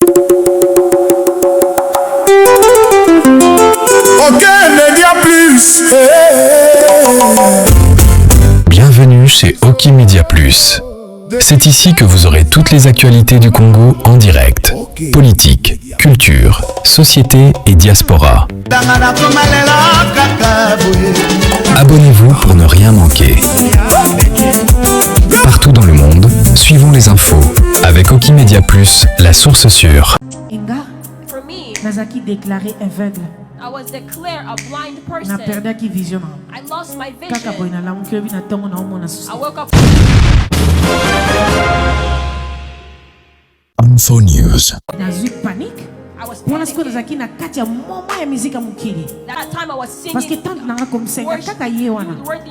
Ok, Média Plus. Bienvenue chez Oki Media Plus. C'est ici que vous aurez toutes les actualités du Congo en direct. Politique, culture, société et diaspora. Abonnez-vous pour ne rien manquer. Partout dans le monde, suivons les infos avec Oki Media Plus, la source sûre. Inga, Nazaki déclaré aveugle. I was declared a blind person. Na perda ki vision. I lost my Kaka boy vision. na la unkebi na tongo na omo na susi. I woke up. Info News. Na zui panique. I was Wana siku panicking. nazaki na kati ya moma ya muzika mukili. That time I was Parce que singing. tant nanga comme senga kaka ye wana. Worthy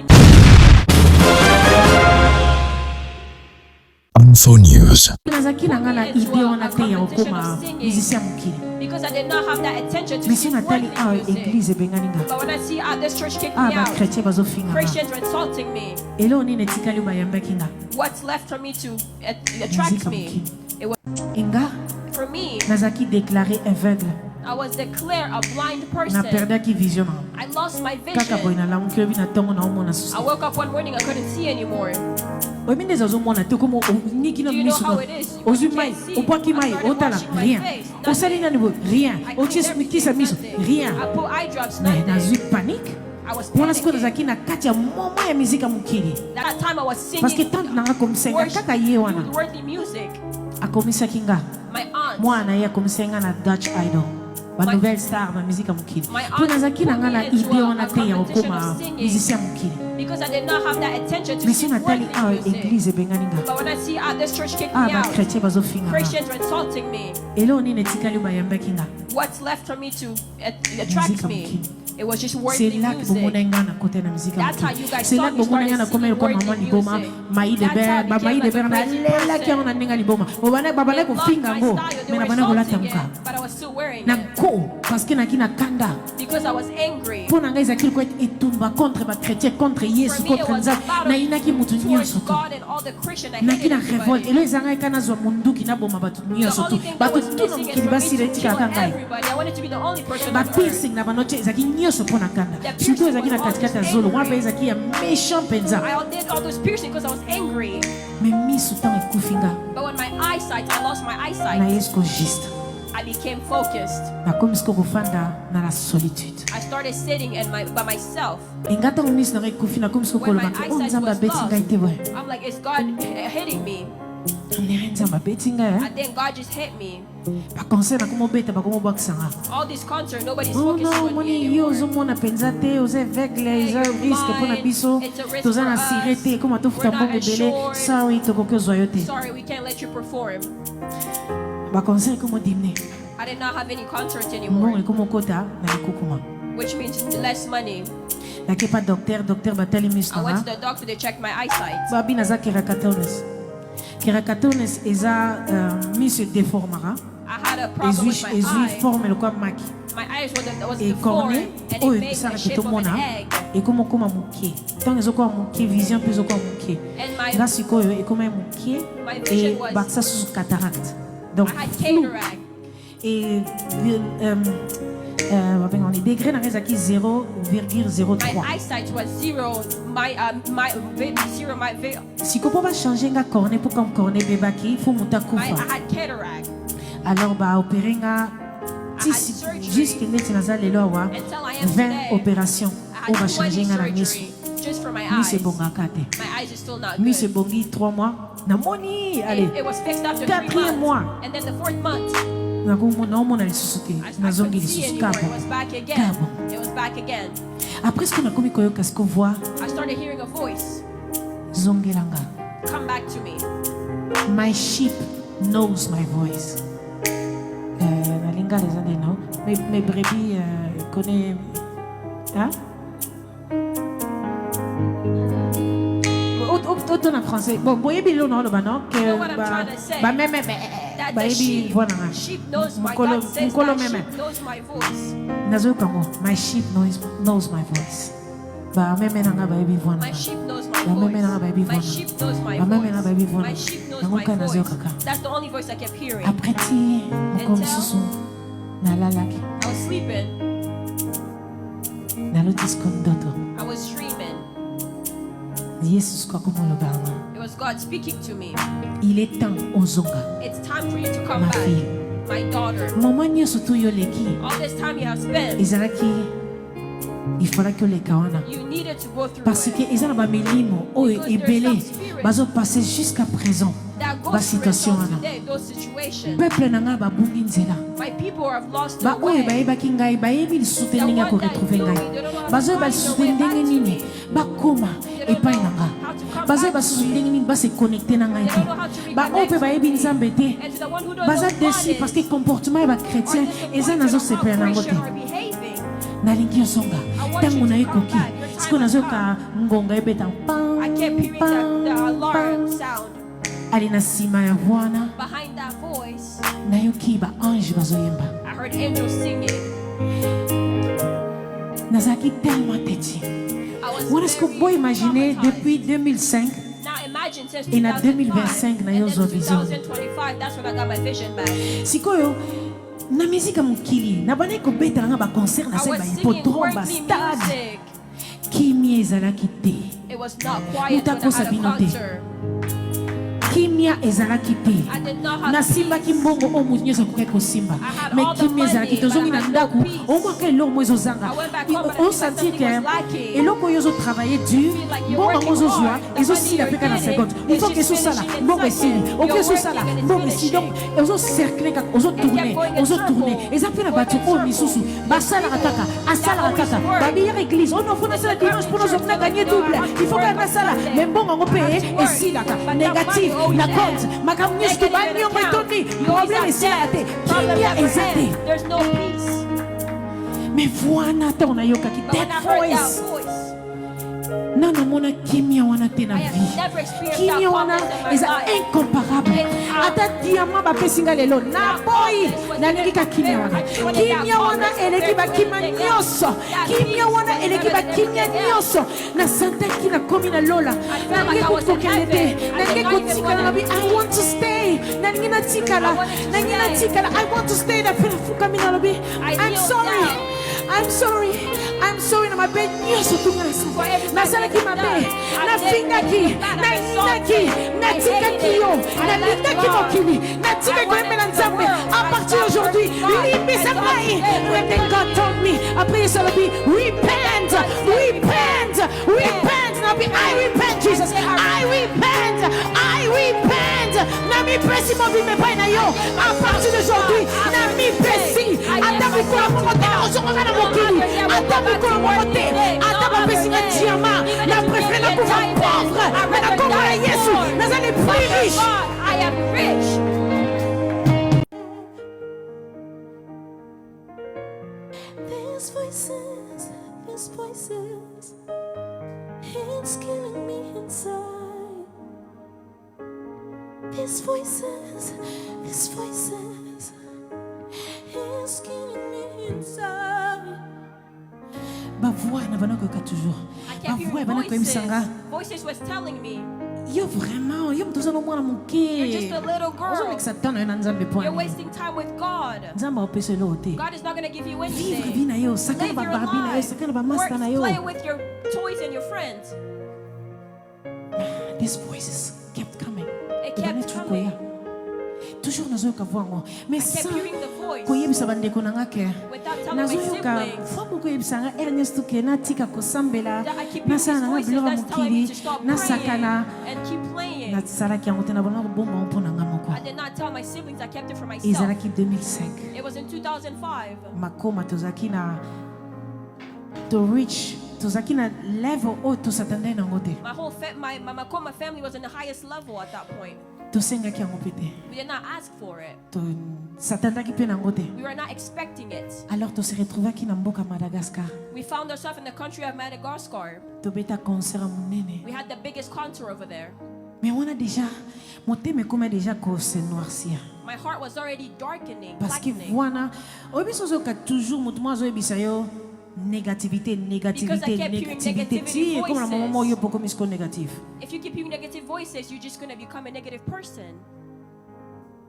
Info News. Nazaki nanga na idée wana te ya okoma musicien mukili. because I did not have that attention to Mais si sing natali worthy awa music. église benganinga. But when I see this church kicked Ah me ba out, chrétien bazofinga. Christians were insulting me. Elo ni netikali bayambaki nga. What's left for me to attract Musique me? mukili. It was Inga, for me. nazaki déclaré aveugle. I was declared a blind Na person. perda ki vision. I lost my Kaka boy vision. na la unkebi na tongo na omo na susi. I woke up one morning, I couldn't see anymore. Omi azomona te komo niki na Do you know miso how na it is? ozwi You mai can't see. obwaki mai I started otala washing my rien face, osali nani bo rien I otie cleaned mikisa miso everything, rien I put eye drops, mais nothing. nazwi panique I was wana siku panicking. nazalaki na kati ya moma ya mizika mokili That time I was parce que singing tante nanga komisenga kaka ye wana worthy music. akomisaki nga My aunt, mwana ye akomisaki nga na Dutch Idol banouvelle star na mizika mokili My mpo aunt nazalaki na put nga me na into idée a wana te ya competition kokoma of singing. musicien mokili because I did not have that attention to mais si sing natali worthy awa music. église ebengani nga But when I see this church kicked ah me out, bachrétien bazofinga nga Christians were insulting me. elo nini etikali bayambaki nga What's left for me to attract Musique me? mokili. It was just C'est worthy là que vous music. m'avez na côté na musique. That's how you guys C'est là saw que me vous m'avez started na comme singing comme maman worthy liboma, music. maï de That's ber, how I ba maï de became ber like na a crazy lela qui on a ninga liboma. Obana babana ko They loved finga my go. style. They Mais were na bana ko la insulting tamka. it, but I was still wearing Na it ko parce que na kina kanda. because I was angry. Pour na ngai zakil ko etumba contre ba chrétien contre For Yesu me, it contre was nza. about Na ina ki mutu towards nyonso to. God and all the Christian. I Na hated kina revolte. everybody. Elo ezanga kana zo munduki na boma batu The nyonso to. only thing that Batu was tuno missing is mukili for me basi to retika kill kangai. everybody. I wanted to be the only person Ba that heard. piercing na banoche ezaki nyonso pona kanda. The Surtout piercing ezaki na was all katikati ya just zolo. angry. Mwa pe ezaki ya méchant penza. I did all those piercing because I was angry. Mais miso ntango ekufinga But when my eyesight, I lost my na eyesight. yesu ko juste I became focused. nakomi siko kofanda na la solitude I started sitting by myself. enga ntango miso na ngai ekufi nakomi siko When my koloba ke o eyesight nzambe was abeti ngai te boye lost, I'm like, is God hitting me? ndenge nzambe abeti ngai And then God just hit me. baconcert nakomi obeta bakomi obwakisanga All this concert, nobody's oh focusing non on me moni yo anymore. ozomona mpenza te oza aveugle eza you're riske mpona blind. biso It's a risk toza na for us. sire te ekoma tofuta We're not mbongo ebele assured. sorry tokoki ozwa yo te Sorry, we can't let you perform. baconcert ekomi odimne I did not have any concerts mbongo anymore, ekomi okota na likukuma which means less money. nakepa docteur batali miso I went nanga to the doctor to check my eyesight. babi naza keratones keratones eza miso edeformaka I had a problem with my ezwi eye. forme lokola maki My eyes was ecorne deformed, and oyo it made ekosala the ke shape of an tomona egg. ekoma okoma moke ntango ezokoma moke vision mpe ezokoma moke And my nga sikoyo ekoma ye moke My vision was- bakisa susu cataracte donc I had flou cataract. babenga ni degré na nga ezalaki My 0,03 eyesight was zero. Zero. siko mpo bachange nga corne mpo comme corne ebebaki fo moto I akufa had cataract alors baopere nga ti had surgery. jusque neti naza lelo awa Until I am 20 today. opération I oyo had bachange 20 nga na miso surgery just for my miso eyes. ebongaka te My eyes are still not miso good. ebongi 3 mois namoni allez It was fixed after 3 4e mois months. And then the 4th month, naomona lisusu te I nazongi couldn't see lisusu anymore. It kabo was back again. Kabo. It was back again. après siko nakomi koyoka siko voi I started hearing a voice. zongelanga Come back to me. my sheep knows my voice na lingala eza nde no mes brebis connaît hein? otona français bon boyebi lelo naoloba no ke know what I'm trying to say? bameme That the bayebi voix nanga sheep knows my Mokolo- God says mokolo that meme sheep knows my voice. nazoyoka ngo my sheep knows my voice bameme nanga bayebi voix My nanga sheep knows my bameme nanga bayebi voice. My voix sheep knows my bameme nanga bayebi voice. voix My nanga sheep knows yango my kaka voice. nazoyoka kaka That's the only voice I kept hearing. après ti And comme tell. ça, nalalaki, I was sleeping. nalotiskondoto. I was dreaming. Yesus kwa kumulobanga. It was God speaking to me. Il est temps ozonga. It's time for you to come Ma back, fille. my daughter. Moment nyonso to yo leki. All this time you have spent, Ezalaki il fallait oleka wana. you needed to go through Parce que it. eza na ba milimo oyo ebele bazo passer jusqu'à présent. That Ba goes through situation until wana. today, those situations. Peuple nanga babungi nzela. My people have lost Ba their oyo way. bayebaki ngai bayebi lisusu te ndenge ya koretrouve ngai. Bazoyeba lisusu te ndenge nini bakoma epai na nga. Bazoyeba lisusu ndenge nini base connecte na ngai te. Ba oyo mpe bayebi nzambe te. And to the one who doesn't Baza know God desi is, parce que comportement ya bakchrétien eza nazosepela nango te. Christian are behaving. Nalingi ozonga ntango na ekoki sikoyo nazoyoka ngonga ebeta pam, I kept hearing pam, the alarm pam. sound. Ali na nsima ya wana Behind that voice, nayoki baange bazoyemba. I heard angels singing. Nazalaki tellement têtu. I was Wana siko very boy imaginer traumatized. depuis 2005 Now imagine since Et na 2005, 2025 na and yo then zwa vision. 2025, that's when I got my vision back. sikoyo na mizika mokili na bandaki kobetela nga baconcert na I se was singing bahippodrome worldly bastade music. kimia ezalaki te. It was not quiet when I Mutakosa had a bino te. concert. Kimia ezalaki te. I did not have nasimbaki peace. mbongo oyo moto nyonso akoki kosimba had me all the kimia ezalaki te money, ozongi but I na had ndako no peace. omwaka eloko mo ezozanga I went back home, but I feel like osentir something ke was lacking. eloko oyo ozotravaille dur like you're mbongo yango working ozozwa hard, the ezosila money mpe kaka na you're seconde getting, ifo it's ke just ezosala finishing in mbongo esili cycle. oki You're ezosala working and it's mbongo esili donc ozocercle kaka ozotourne kept going in ozotourne circle. eza mpe na Going bato in oyo circle. misusu basalaka kaka asalaka always kaka work. babiyaka église ono mpo nasala dimanche mpo nazokuna ganye double ifo kaka nasala me mbongo yango mpe esilaka négative na compte makambo nyonso to baniongo etondi problème esilaka te kimia eza te There's no peace. me voana ntango nayokaki But when that I heard that voice voice, na namona kimia wana te na I have vie never experienced kimia that wana calmness in my eza life. incomparable ata diama bapesi nga lelo naboyi nalingi ka kimia wana kimia wana eleki bakima nyonso kimia wana eleki bakimia nyonso nasantaki nakomi na lola nalingi kokokende te nalingi kotikala nabi I want to stay nalingi natikala nalingi natikala I want to stay na mpe nafukami na lobi I'm sorry na mabe nyonso tunga nasalaki mabe nafingaki nainaki natikaki yo nalingaki mokili natikaki koyembela nzambe à partir d'aujourd'hui limbisa ngai when God told me après yesu alobi repent nabi I repent Jesus I repent namipesi mobimba epai na yo à partir d'aujourd'hui namipesi ata mokolo moko te nakozongoka na mokili ata mokolo moko te ata bapesi nga diama na préféré nakufa pauvre me nakombo ya yesu nazali plus riche I am rich. These voices, it's killing me inside. These voices, it's killing me inside. bavoix na bana koyoka toujours I kept bavoix hearing ebana koyebisa nga voices was telling me, yo vraiment yo moto oza na mwana you're just moke a little girl. ozolekisa ntan na yo na nzambe You're poani wasting time with God. nzambe aopesa eloko te God is not going to give you vivre anything. vi na yo sakana Live your babarbi na yo life. sakana bamaster na yo Play with your toys and your friends. these voices kept coming It ebana kept tu coming. koya toujours nazoyoka voango mais I kept sa hearing the voice koyebisa bandeko na nga ke without telling my nazoyoka siblings. fo moko oyebisa nga ere nyonso toke natika kosambela That I keep hearing nasala these na nga voices biloko ya that's telling me mokili to stop praying nasakana and keep playing. nasalaki yango te na bona kobomba ngo mpo na nga moko I did not tell my siblings. I kept it for myself. ezalaki 2005 It was in 2005. makoma tozalaki na to reach tozalaki na level oyo tosatandai nango te My whole my Makoma family was in the highest level at that point. tosengaki yango mpe te We did not ask for it. tosatandaki mpe nango te We were not expecting it. alors tose retrouvaki na mboka madagascar We found ourselves in the country of Madagascar. tobeta concert ya monene We had the biggest concert over there. mais wana déjà motema ekoma déjà kose noircir My heart was already darkening, parce que blackening. wana oyebi so ozoyoka toujours moto mo azoyebisa yo négativité Because I kept hearing negativity ti ekoma na mama mo voices. yo poko misiko négative If you keep hearing negative voices, you're just going to become a negative person.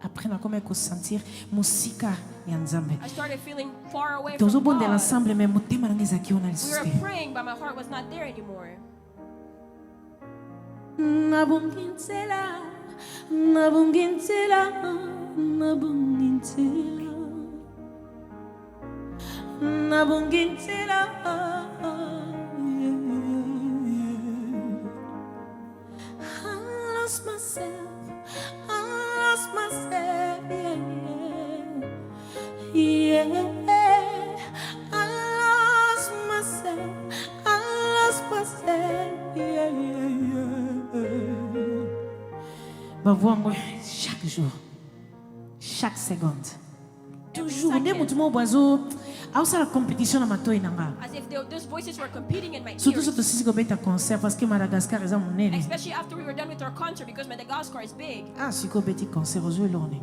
après nakoma kosentir musika ya nzambe I started feeling far away from tozobondela God. ensemble mais motema nange ezalaki wana We lisusu were te praying, but my heart was not there anymore. nabongi nzela nabongi nzela nabongi nzela nabongi nzela I lost myself, yeah, yeah. I lost myself, yeah, yeah. Bavouango chaque jour, chaque seconde, toujours. Nde mutu mo boiseau, ausa la compétition na matoi nanga. As if those voices were competing in my Surtout ears. ce sisi ko beta concert parce que Madagascar eza monene. Especially after we were done with our concert, because Madagascar is big. Ah, siko beti concert ozo elone.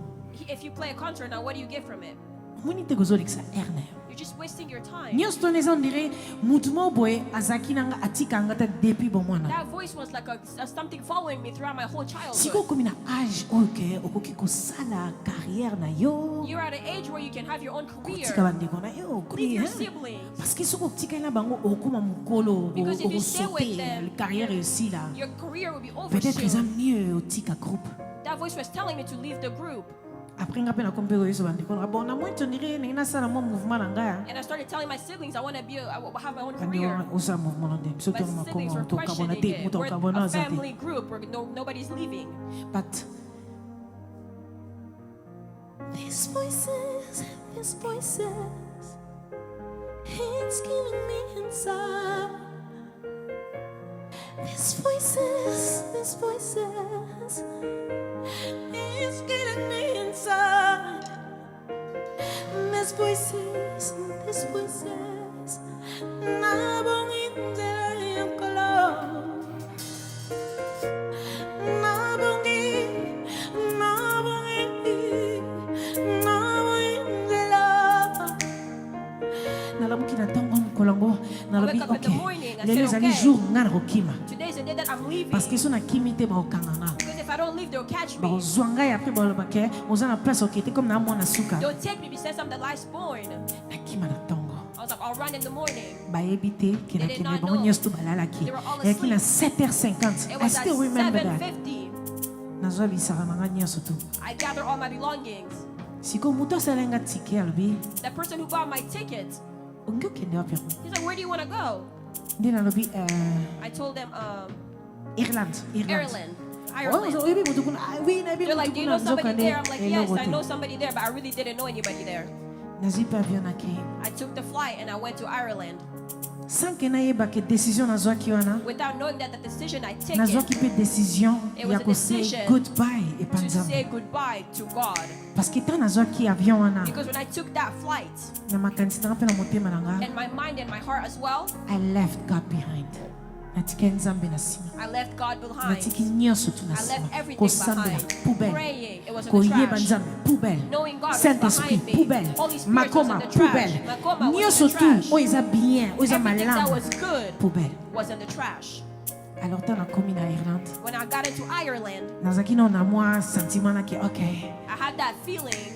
If you play a concert now, what do you get from it? Moni te gozo liksa erne. You're just wasting your time. Nyos to neza ndire mutu mo boy azaki nanga atika ngata depuis bon mwana. That voice was like a something following me throughout my whole Siko childhood. komi na âge oke okoki kosala carrière na yo. You're at an age where you can have your own Tika career. bandeko na yo. Leave your hein? siblings. Parce que soko tika na bango okoma mukolo Because if you stay with sauter them, carrière réussie là. Your career will be over Peut-être ils soon. ont mieux otika groupe. That voice was telling me to leave the group. Après nga pe na kombe oyo bandeko na bon na moi tondire na sala mo mouvement na nga. And I started telling my siblings I want to have my own Andi career. osa mouvement na dem. My Surtout ma siblings were komo to kabona questioning te it. muto We're kabona a zate. family group where nobody's leaving. But These voices, it's killing me inside. These voices, it's killing me inside. These voices, nabongi nzela yankolo. Nabongi nzela. nalamuki na ntango mokolango nalobi I wake up in the ok morning, I lelo say, ezali okay. jour nga na kokima Today's the day that I'm leaving. parce que so nakimi te baokanga nga Because if I don't leave, they'll catch me. bakozwa ngai apres baloba ke oza na place okete comme na mwana suka Don't take me because I'm the last born. nakima na ntongo I was like, I'll run in the morning. bayebi te ke They did nakende not bango know. nyonso to balalaki They were all eyaki na asleep. 7h50 It I was at still remember that 7:50. nazwa bisaka na nga nyonso to I gather all my belongings. sikoyo moto asalai nga tike alobi The person who bought my ticket, ongi okende wapi yango he's like, where do you want to go? nde nalobi I told them, Ireland Ireland. Ireland. oyebi moto kuna wi nayebi They're moto like, do you kuna know somebody nzokande there? I'm like, yes, eloko I know te somebody there, but I really didn't know anybody there. nazwi mpe avion nake I took the flight and I went to Ireland sanke nayeba ke décision nazwaki wana without knowing that the decision I taken nazwaki mpe décision It was ya a kose decision goodbye epa to say nzambe goodbye to God. parce que ntan nazwaki avion wana Because when I took that flight, na makanisi nanga mpe na motema na nga and my mind and my heart as well, I left God behind natikaki nzambe na nsima I left God behind. natiki nyonso tu na I left nsima everything kosambela behind. poubelle Praying, it was in the koyeba trash. nzambe poubelle Knowing God was Saint-Esprit behind me. poubelle Holy Spirit was makoma in the trash. poubelle Makoma was in nyonso the tu trash. oyo eza bien oyo eza Everything that malamu was good poubelle was in the trash. alors ntan nakomi na Irlande When I got into Ireland, nazalaki nao na mwa sentiment nake ok I had that feeling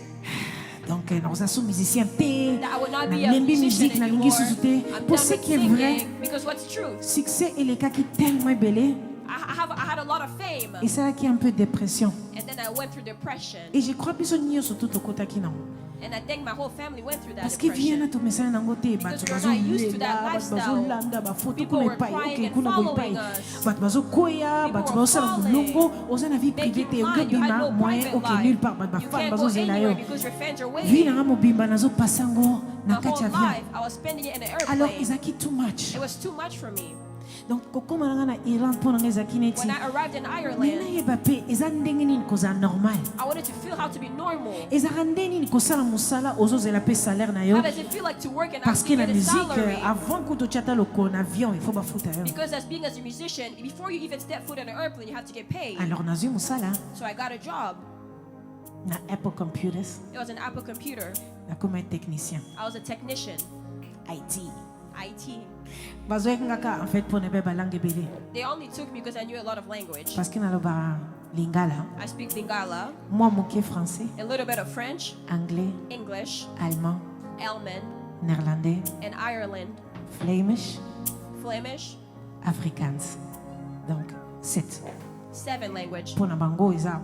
donc nakoza so musicien te that I would not be a nalembi musician musique nalingi anymore. susu te I'm pour done ce with qui est vrai singing because what's true? succès elekaki tellement ebele I had a lot of fame, esalaki un peu dépression and then I went through depression, et je crois biso nyonso to tokotaki nango and I think my whole family went through that parce que viena depression. tomesana nango te Because bato we're not used to bazolela that bato lifestyle. bazolanda bafoto People kuna were epai crying oke and kuna boye epai following us. bato bazokoya People bato were bazosala falling, molongo oza na vie making privé te oke fun. You had obima no moyen private oke nulle life. part bato You bafane can't go bazozela anywhere yo because your fans are vi waiting. nanga mobimba nazopasa ngo My na kati whole ya avion life, I was spending it in an alors airplane. ezalaki too much It was too much for me. donc kokóma nanga na irlande mpo nanga ezalaki neti When I arrived in me Ireland, nayeba mpe eza ndenge nini kozala normal I wanted to feel how to be normal. ezalaka nde nini kosala mosala ozozela mpe salaire na yo How does it feel like to work and parce que actually na get a musique salary? avant kuta otiata lokolo na avion il faut bafuta yo Because as being as a musician, before you even step foot on an airplane, you have to get paid. alors nazwi mosala So I got a job. na Apple Computers It was an Apple computer. nakoma technicien I was a technician, IT IT. bazwaki ngaka en fait mpo na be balangue ebele They only took me because I knew a lot of language. parce que nalobaka Lingala, I speak Lingala, moi moké français, a little bit of French, anglais, English, allemand, Elman, néerlandais, and Ireland, Flemish, Flemish, Afrikaans. Donc 7. 7 language. Pour na bango eza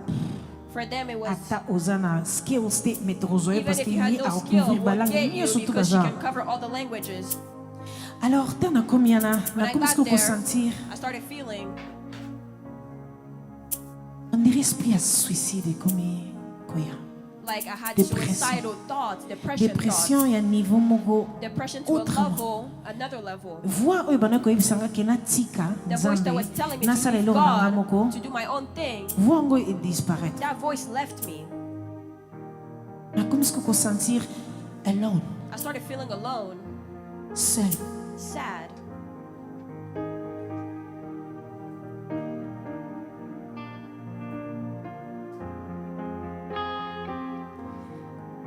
For them it was, ata ozana skill statement rozoé even parce if que you had ni no a skill, recouvrir it ba would langue get ni you surtout because she baza. can cover all the languages. Alors tana komi yana When na I komi got ce que there, sentir I started feeling on dirait esprit à suicide comme koya. like I had Depression. suicidal thoughts, depression Dépression thoughts, ya niveau moko depression to a autrement. level, another level. voix oyo bana koyebisanga ke natika The voice that nzambe was telling me to nasala leave eloko na nga moko God, to do my own thing, voix yango edisparaître that voice left me. nakomi siko kosentir alone I started feeling alone, seul sad.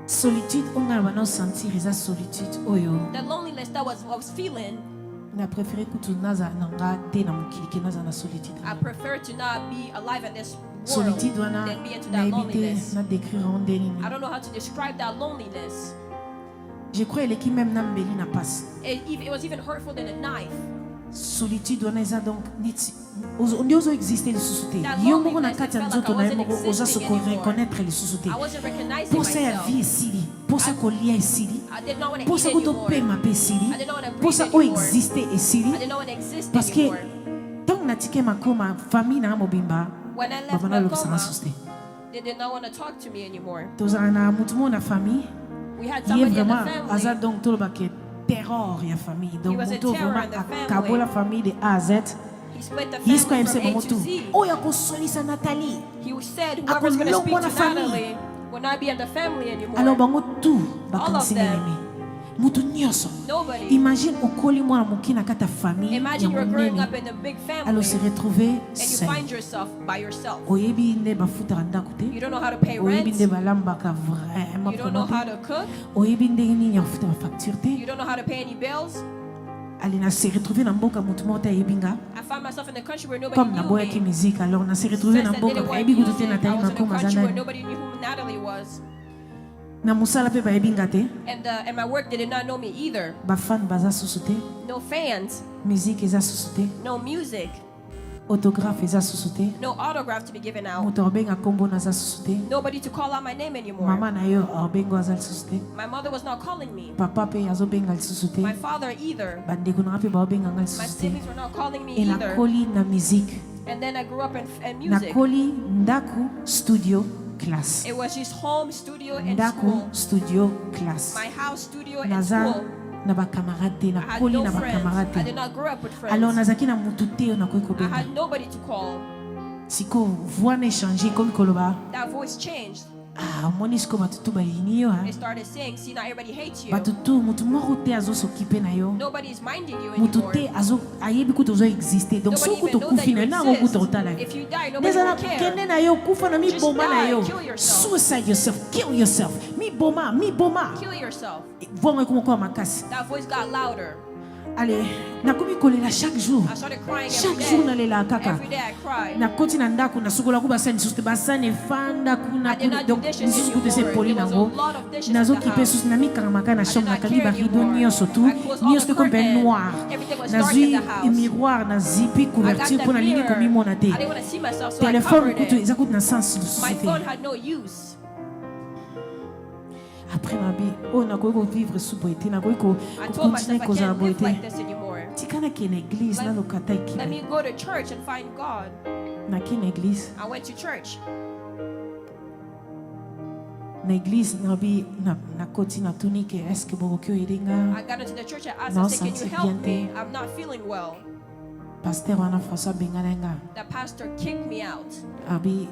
solitude oyo ngai na bana osentir eza solitude oyo The loneliness that I was feeling, na préféré kutu naza na nga te na mokili ke naza na solitude I prefer to not be alive in this world solitude wana than be into that nayebi te loneliness. na décrire yango nde nini I don't know how to describe that loneliness. je crois eleki même na mbeli na pasi It was even hurtful than a knife. solitude wana eza donc neti nde ozoexiste lisusu te That yo moko na loneliness, kati ya it felt like nzoto I na ye wasn't moko oza existing sokoreconnaître lisusu te I wasn't recognizing posa ya vie myself. esili posa kolia esili I did not want to eat posa anymore. kotopema mpe esili I did not want to breathe posa anymore. oexiste esili I did not want to exist parce que anymore. ntango natike makoma famille nanga mobimba When I left babana olobisanga Makoma, susu te they did not want to talk to me anymore. tozala na motu moko na famille We had ye somebody in the vraiment aza family. donc tolobake terror ya famille donc was a moto terror vraiment in the family. akabola famille de a à z He split the yesu ko family ayebisa from bango A to tu Z. oyo akosolisa Nathalie He said whoever's going to speak akolongwa na to famille. Natalie will not be in the family anymore. alors bango tu All bakanisi of them. nini motu nyonso Nobody. imagine okoli mwana moki na kati ya famille ya Imagine you're growing monene up in a big family alors se retrouver and you seul find yourself by yourself. oyebi nde bafutaka ndako te You don't know how to pay oyebi rent. nde balambaka vraiment You don't know how te to cook. oyebi ndenge nini ya kofuta bafacture te You don't know how to pay any bills. ali na se retrouver na mboka motu moko te ayebi nga I found myself in a country where nobody comme knew naboyaki me. musique alors na se retrouver na Since I mboka didn't bayebi work kutu te music, I Nathalie was in a makoma aza country where nani nobody knew who Natalie was. na mosala mpe bayebi nga te And my work, they did not know me either. bafane baza susu te No fans, musique eza susu te no music, autographe eza susu te no autograph to be given out. moto abenga nkombo na aza susu te Nobody to call out my name anymore. mama na yo abengo aza lisusu te My mother was not calling me. papa mpe azobenga lisusu te My father either. bandeko nanga mpe baobenganga My lisusu te siblings were not calling me e either. nakoli na musique And then I grew up in music. nakoli ndaku studio classe It was just home, studio, and ndaku school. studio classe My house, studio, and naza school. na bakamarade te I had nakoli no na friends. bakamarade I te did not grow up with friends. alors nazalaki na motu te oyo nakoki I kobenga had nobody to call. sikoyo voi na échange ekomi koloba That voice changed. omoni sikoyo bato tu balini yo They started saying, see, now everybody hates you. bato tu motu moko te azosokipe na yo Nobody is minding you motu anymore. te ayebi kuta ozoexiste donc Nobody soki even kuta know that okufi you na yo nango exist. kuta otala yo If you die, nobody ndezala will care. kende na yo kufa na miboma na yo die, kill yourself. suicide yourself kill yourself miboma Kill yourself. vongo ekomokoya makasi That voice got louder. ale nakomi kolela chaque jour I started crying chaque every jour day. nalelaka kaka Every day I cried. nakoti na ndako nasukolako basani lisusu te basani efanda kuna I did not do donc dishes lisusu kuta ese anymore. poli There was nango a lot of dishes in the nazokipe house. susu namikangamaka na chambre I did not nakangi care barido anymore. nyonso tu I closed all nyonso the te kompe curtains. noir Everything was dark nazwi in the house. miroir nazipi I got couverture the mpo nalingi mirror. komimona te I didn't want to see myself, so I telefone covered kutu it. eza kutu na sens lisusu My phone te had no use. après mabe oyo nakoki kovivre su boye te nakoki I told myself kocontinue I kozala can't boye live te like this anymore. tika naki na église nalokata Let ekila me go to church and find God. naki na église I went to church. na église nakoti natuni ke estce bokoki oyelinga I got into the church. I asked, Non, I said, can you senti help bien me? I'm not feeling well. paster wana françois abengana nga The pastor kicked me out. abi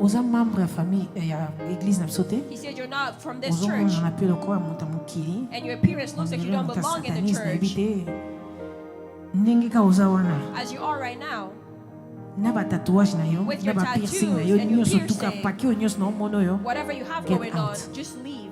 oza membre ya famille ya église na biso te He said, you're not from this church. ozomonana mpe lokola moto ya mokili And your appearance looks like you don't belong in the nayebi church. te ndenge ka oza wana As you are right now. na batatouage na yo With na your bapiercing na tattoos yo and your nyonso piercing. tuka paki oyo nyonso na omona oyo Whatever you have Get going out. on, just leave.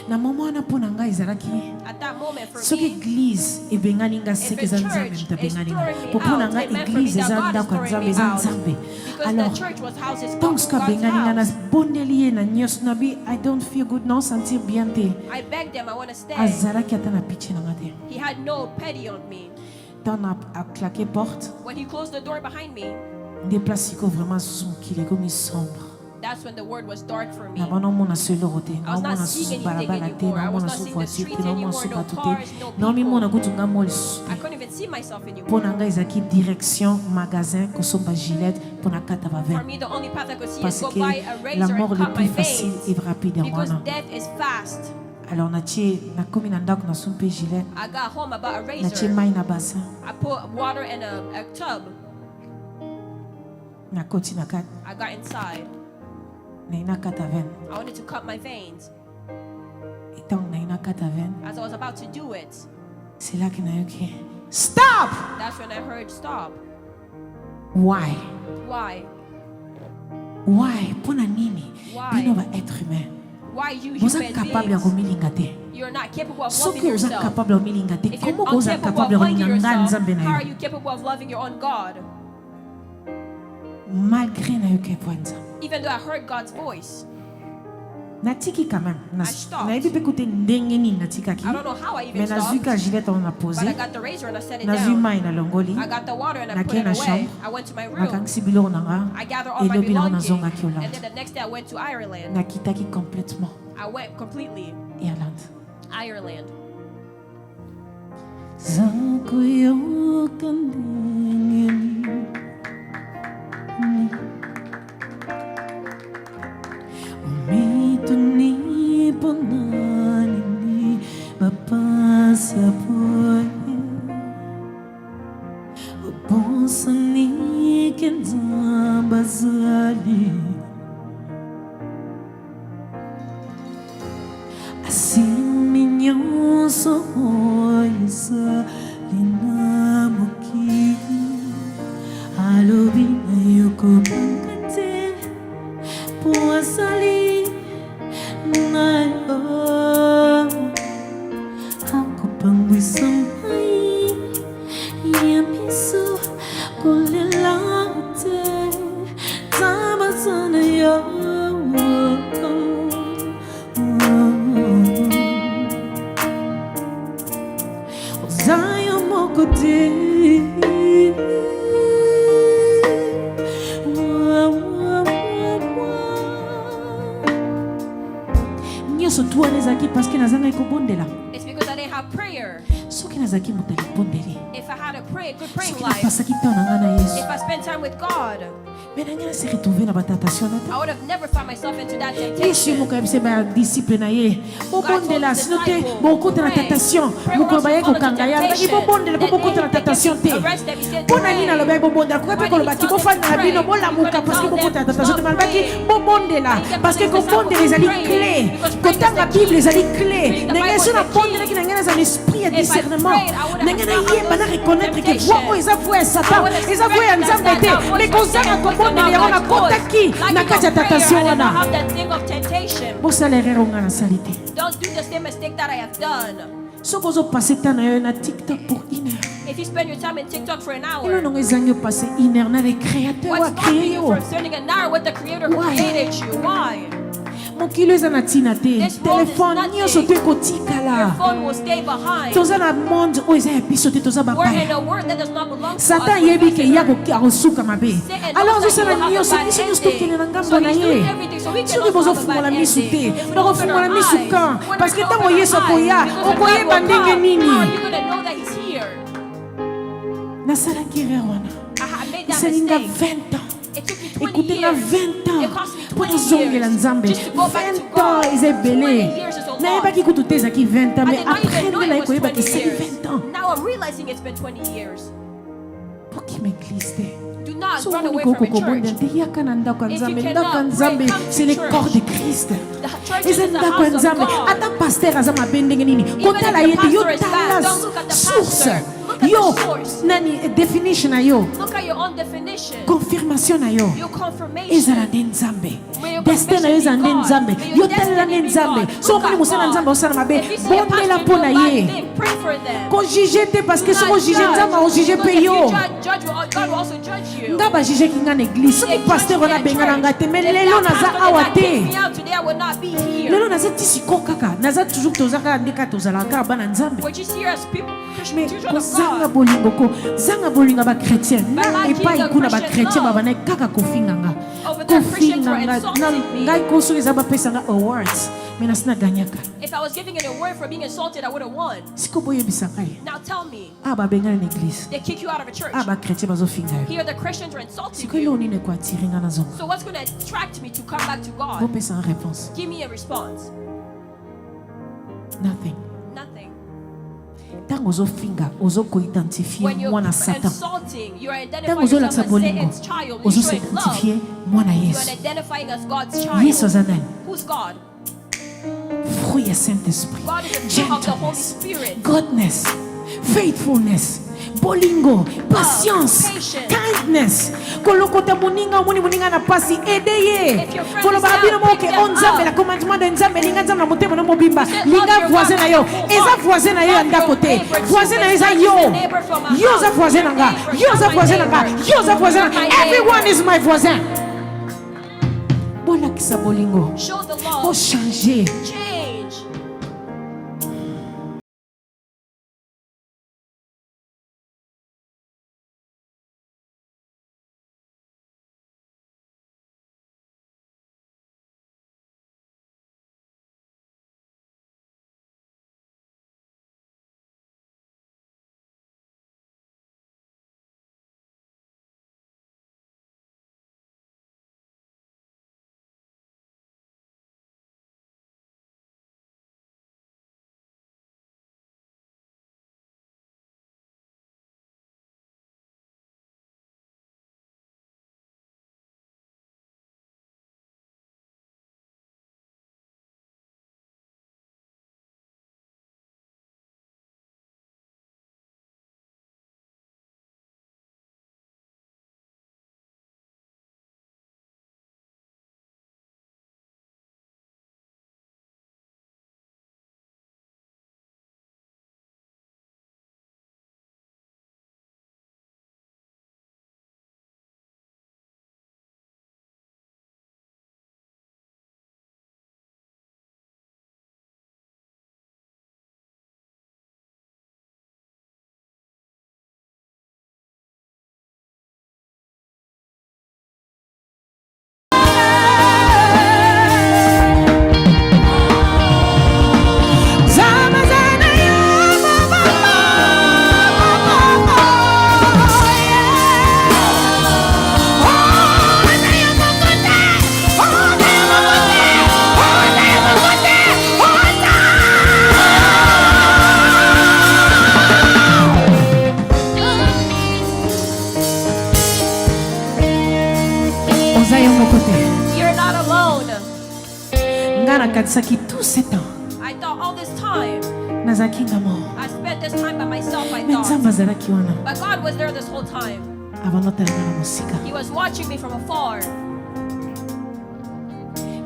Na moment wana pona nga ezalaki At that moment for soki me, église ebengani nga if seke the eza nzambe church moto is abengani nga throwing me po mpona out, nga it meant for me église that eza God is ndako ya throwing nzambe me eza out. nzambe Because the alors church was houses ntango soki God's abengani nga house. nabondeli ye na nyonso nabi I don't feel good non sentir bien te I begged him, I want to stay. azalaki ata na pitié na nga te He had no pity on me. ntango aclaqué porte When he closed the door behind me, nde place siko vraiment susu mokili ekomi sombre that's when the word was dark for me. na bana omona so eloko te I was not naomona seeing susu anything balabala te anymore. I was naomona not so seeing the voiture streets te naomona anymore, so no bato te cars, no naomimona people. kutu nga mo lisusu I te couldn't even see myself mpo anymore. na ngai ezalaki direction magasin kosomba gilette mpo na kata For bavene me, the only path I could see is parce go que buy a la razor mort and le cut plus my facile veins. et rapide yango Because wana death is fast. alors nakomi na ndako naso mpe gilet I got home, I bought a natie razor. mai na bassin I put water in a tub. nakoti na kati I got inside. nayi nakata vene I wanted to cut my veins. ntango nayi nakata vene As I was about to do it, c'est là que nayoki stop that's when I heard stop. why Why? why mpo na nini Why? bino ba être humain Why you boza human capable ya beings? komilinga te You're not capable of loving soki oza yourself. capable ya komilinga te If you're komo koza incapable capable of ya liking kolinga nga yourself, nzambe na how are yo you capable of loving your own God? malgré nayoki epwa nzambe Even though I heard God's voice, natiki quand même I stopped. nayebi mpe kute ndenge nini natikaki I don't know how I even me nazwi stopped, ka gilet ono na but pose I got the razor and I set it nazwi down. mai nalongoli I got the water and I put nakei it na away. chambre I went to my room. nakangisi biloko na nga I gathered all my elobi nango belongings. nazongaki And Hollande then the next day I went to Ireland. nakitaki complètement I went completely Irlande Ireland. zakoyoka ndenge omituni mpona nini bapasa poye obonsani ke nzambe azali asimi nyonso oyo ezali na mokili alobi na yo kobanga te mpo azali na yo akopangwisa mai ya miso kolela te nzambe aza na yo ozayo moko te nyonso tu wana ezalaki parceke nazangai kobondela It's because I didn't have prayer. soki nazalaki moto alibondeli If I had a good praying soki life, napasaki ntango na ngai na yesu if I spent time with God, me na ngai nasi retrouve na batentation na te I would have never found myself into that yesu temptation. moko yebisa badisiple na ye bobondela sino te bokota na tentation mokolo baye kokanga ye alobaki bobondela mpo bokota na tentation te mpo na nini alobaki bobondela koka mpe kolobaki bofanda na bino bolamuka parceke bokota na tentation te malobaki bobondela parceke kobondela ezali clé kotanga bible ezali clé ndenge so nabondelaki na ngai naza na esprit ya discernement ndenge nayeba na reconnaître ke voi oyo eza voi ya satan eza voi ya nzambe te me kozanga kobondela yango nakotaki na kati ya tentation wana bosala erreur nga nasali te Don't do the same mistake that I have done. soki ozopase ta na yo na tiktok pour une heure If you spend your time in TikTok for an elo hour, nango ezangi opase une heure na le créateur what's stopping akreye you yo from spending an hour with the Creator who Why? created you? Why? mokili eza na ntina te This world is telefone nothing. nyonso to Your ekotikala phone will stay behind. toza na monde oyo eza ya biso te toza We're in bapaya a world that does not belong to us. satan we're yebi ke ya sinner. akosuka mabe Satan alors knows that ozosala you will have nyonso a bad biso nyonso ending. tokende na ngambo So na he's ye doing everything so we can soki also have a bozofungola bad misu ending. te If we don't bakofungola open our misu eyes, kan when parce que we ntango open yesu our akoya eyes, because when okoyeba God will ndenge come, nini you're gonna know that he's here. nasalaki erreur wana I made that esalinga mistake. 20 ans It took me 20 ekutenga years. 20 ans It cost me mpo 20 nazongela years nzambe just to go back to 20 ans God. eza ebele 20 years is a lot. nayebaki kutu te ezalaki 20 ans I mais did not après even know nde it naye was koyebaki 20 esali years. 20 ans Now I'm realizing it's been 20 years. poki maéglise te Do not run somoni away from koko a kobondela church. te yaka na ndako ya If you nzambe cannot ndako ya pray, nzambe come to c'est le church. corps de christ The church eza is the ndako ya house of nzambe God. ata paster aza mabe ndenge nini Even kotala if ye your te yo pastor is bad, tala don't look at the source pastor. Look Look at yo the source. nani definition na yo Look at your own definition. confirmation na yo Your confirmation. ezala nde nzambe May your destin na yo eza nde confirmation be nzambe God. May yo your talela nde destiny be nzambe God. so Look omoni at mosala God. nzambe osala mabe If you see a bondela pastor mpo na do bad ye thing, pray for them. kojuge te parce que Do soko not ojuge judge, nzambe aojuge because mpe if you yo judge, God will also judge you. nga bajugeki nga na eglise soki They paster judge me wana at benga na nga te mais church. If lelo that naza pastor did awa not kick te me out today, I would not be here. lelo naza ti siko kaka naza toujours toza kaka nde kaka tozalaka kaka bana nzambe We're just here as people, mais children of kozanga God. bolingo ko zanga bolingo bachrétien But na lacking epai the kuna Christian bachrétien love. babana kaka kofinga nga Over there, Christians were kofinga nga insulting me. ngai ko soki eza bapesa nga awards mais nasi naganyaka If I was giving it a word for being insulted, I would have won. siko boyebisa ngai Now tell me, babengana na église they kick you out of a church. bachrétien bazofinga yo Here the Christians are insulting siko eloo you. nini ekoatire nga nazonga So what's going to attract me to come back to God? bopesa nga réponse Give me a response. nothing Nothing. ntango ozofinga ozokoidentifie When you're mwana satan insulting, you're ntango identifying yourself ozolakisa as bolingo Satan's child. You're showing love. ozosidentifier mwana You're yesu identifying as God's yesu child. aza nani Who's God? fruit ya saint-esprit God is the fruit of the Holy gentleness Spirit. goodness faithfulness bolingo patience patience. kindness kolokota moninga omoni moninga na pasi ede ye If your friend kolobaka is bino down, moke pick them o nzambe up. na commandement de nzambe linga nzambe na motema na mobimba You said, linga love your voisin na yo God with your eza heart. voisin na yo ya Love ndako your te neighbor too. voisin na yo eza It's yo like the neighbor from my yo oza house. voisin na Your nga neighbor, yo oza not my voisin na nga neighbor. yo oza voisin na Not my nga everyone neighbor. is my voisin bolakisa bolingo Show the love. bochange Change. oza yo moko te You're not alone. nga nakatisaki tout ce temps I thought all this time, nazalaki nga moko I spent this time by myself, I me thought. nzambe azalaki wana But God was there this whole time. abandotelanga na mosika He was watching me from afar.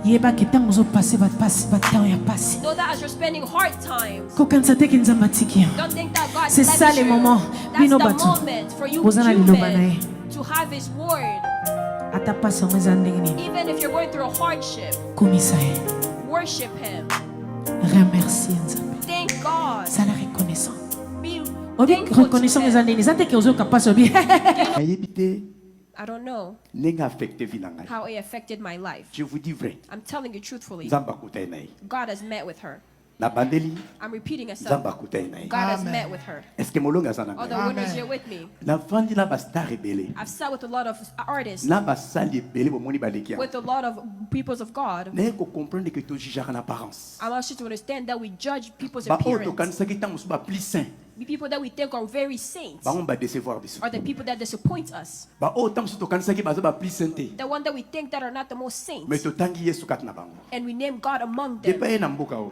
yebaki ntango ozopase batemps ya pasi Know that as you're spending hard times, kokanisa te ke nzambe atiki yo don't think that God C'est left ça, les you. moments. That's Bino the bato. moment for you Boza na liloba na ye. human to have His word. ata pasi yango eza ndenge nini Even if you're going through a hardship, komisa ye worship Him. remercie nzambe Thank God. zala reconnaissant Be obi thankful to reconnaissant eza Him. ndeni eza te ke ozoyoka pasi obi nayebi te I don't know ndenge affecte vi na ngai. how it affected my life. Je vous dis vrai, I'm telling you truthfully. nzambe akutai na ye. God has met with her. nabandeli I'm repeating nzambe myself. akutai na ye. God has met with her. Eske molongi aza na All the ngai? winners here with me. navandi na bastar ebele I've sat with a lot of artists, na basali ebele bomoni baleki yango. with a lot of peoples of God. naye kocomprendre ke tojugeaka na apparence. I want you to understand that we judge people's baoyo appearance. tokanisaki ntango mosusu baplis saint The people that we think are very saints bango badecevoir biso. are the people that disappoint us. baoyo ntango mosusu tokanisaki baza baplis saint te The one that we think that are not the most mais saints. totangi yesu kati na bango. And we name God among them. epa ye na mboka oyo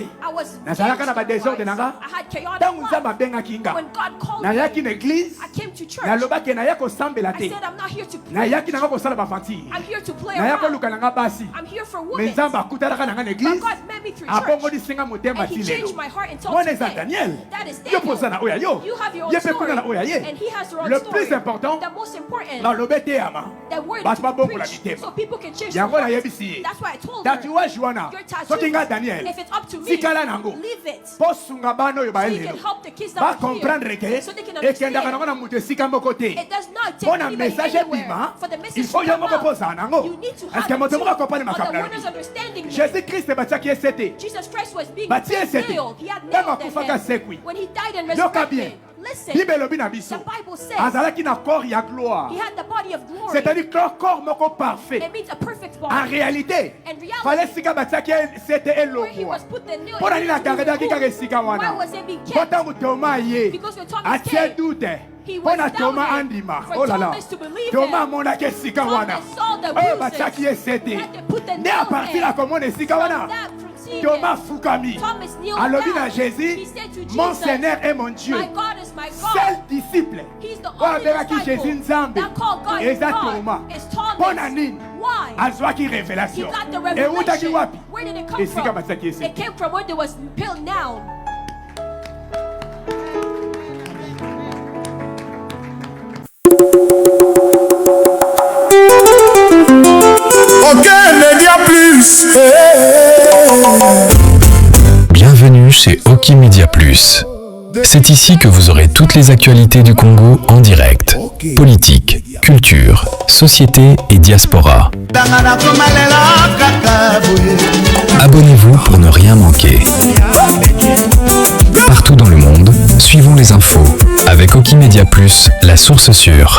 te. I was Nazalaka na ba désordre gangster-wise. nanga. I had chaotic Tangu nzambe life. abengaki nga. When God called Nayaki me, na église. I came to church. Nalobaki naya kosambela I te. said, I'm not here to preach. Nayaki nanga kosala ba fantire. I'm here here to play naya around. koluka na nga basi I'm here for me women. nzambe akutalaka na nga na But église God met me through abongolisinga church. motema And he ti changed lelo my heart until mwana eza today. Daniel That is yo Daniel. poza na oyo yo You have your own ye mpe story. kuna na oyo ye And he has your own le story. plus important The most important, balobe eteyama that word bato to be babongola preached, mitema so people can change their yango hearts. nayebisi ye That's why I told her, tatuage wana your tattoo, soki nga Daniel if it's up to me, tikala nango leave it. mpo sunga bana oyo baye So you can lelo help the kids that are bacomprendre ke here, so they can understand. ekendaka nango na moto esika moko te It does not take mpo na anybody message anywhere ebima for the message il faut to yo come moko out. kozala nango You need to have parceke moto it moko too, akopane or the makambo na one who's yo understanding me. jésus christ batiaki ye sete Jesus Christ was being batie ye sete nailed. He had ntango nailed in akufaka him. sekwi When he died and yoka bien resurrected, listen, bible elobi na biso the Bible says azalaki na corps ya gloire he had the body of glory. c'est-à-dire corps moko parfait It means a perfect en body. réalité And reality, fale sika batiaki ye sete where he elongwa was put the nail, mpo na it nini needs to be agardaki kaka removed. esika Why wana was it being mpo kept? ntango toma ye Because when Thomas atie came, dute he mpo was na toma doubted andima for olala Thomas to believe toma him. amonaki esika wana Thomas saw the oyo bruises. batiaki ye sete Had to put the nde nails apartir there. ya komona esika From wana that, from seeing toma it, fukami Thomas kneeled alobi down. na He jésus said to mon Jesus, seigneur et mon dieu my God is my God. seul disciple He's the oyo only abengaki disciple jésus nzambe that called God eza God. toma It's mpo na Thomas. nini Why? azwaki He révélation got the eutaki revelation. wapi Where did it come esika from? batiaki ye It sete came from when there was built down. Aucun média plus. Bienvenue chez Oki Media Plus. C'est ici que vous aurez toutes les actualités du Congo en direct. Politique, culture, société et diaspora. Abonnez-vous pour ne rien manquer. Partout dans le monde, suivons les infos avec Oki Media Plus, la source sûre.